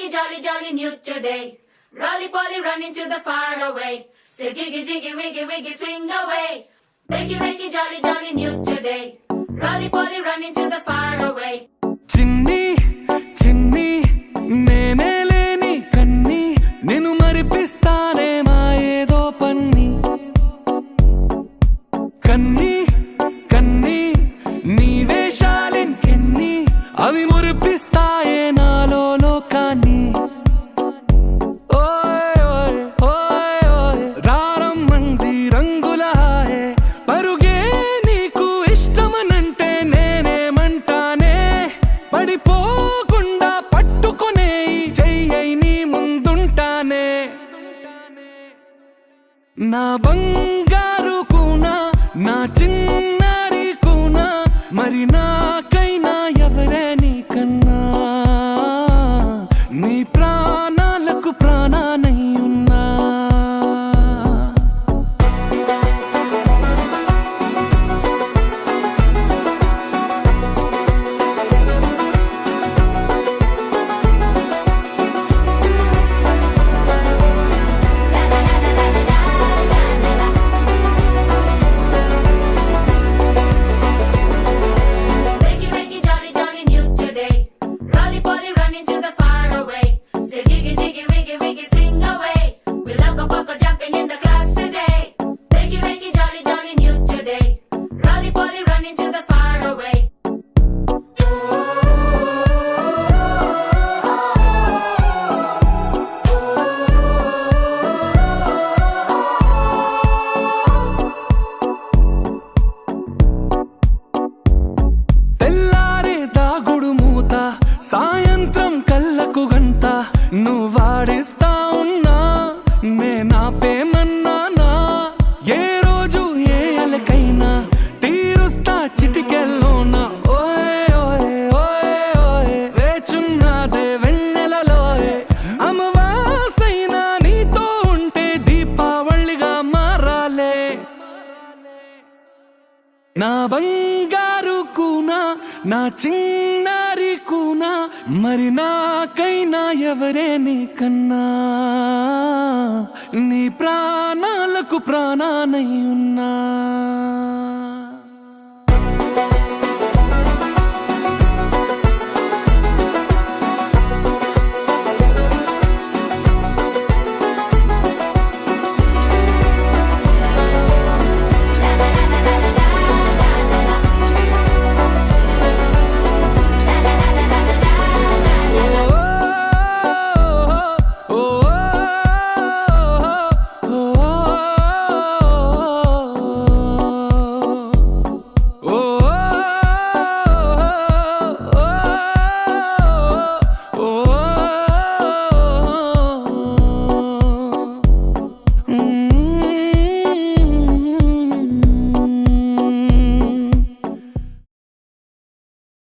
wakey, jolly, jolly new today. Rolly poly running to the far away. Say jiggy, jiggy, wiggy, wiggy, sing away. Wakey, wakey, jolly, jolly new today. Rolly poly running to the far away. చిన్ని చిన్ని నేనే లేని కన్ని నేను మరిపిస్తానే మా ఏదో పన్ని కన్ని కన్ని నీ వేషాలెన్కెన్ని అవి మురిపిస్తాయే నాలో లోకాన్ని ఓయ్ ఓయ్ ఓయ్ ఓయ్ రారమ్మంది రంగుల హాయే పరుగే నీకు ఇష్టమనంటే నేనేమంటానే పడిపోకుండా పట్టుకునే చెయ్యై నీ ముందుంటానే నా బంగారు కూనా నా చిన్నారి కూనా మరి నాకైనా ఎవరే నీకన్నా నీ ప్రాణాలకు ప్రాణానై ఉన్నా Wakey, wakey, jolly, jolly new today. Rolly poly running to the far away. Say jiggy, jiggy, wiggy, wiggy, sing away. We loco poco jumping in the clouds today. Wakey, wakey, jolly, jolly new today. Rolly poly running to the far away. తెల్లారే దాగుడు మూత సాయంత్రం కళ్ళకు గంట నువ్వాడిస్తా ఉన్నా నేనాపేమన్నానా ఏ రోజు ఏ అలకైనా తీరుస్తా చిటికెల్లోనా ఓయ్ ఓయ్ ఓయ్ ఓయ్ వేచున్నదే వెన్నెలలోయే అమవాసైనా నీతో ఉంటే దీపావళిగా మారాలే నా బంగారు కూనా నా చిన్నారి కూనా మరి నాకైనా ఎవరే నీకన్నా నీ ప్రాణాలకు ప్రాణానై ఉన్నా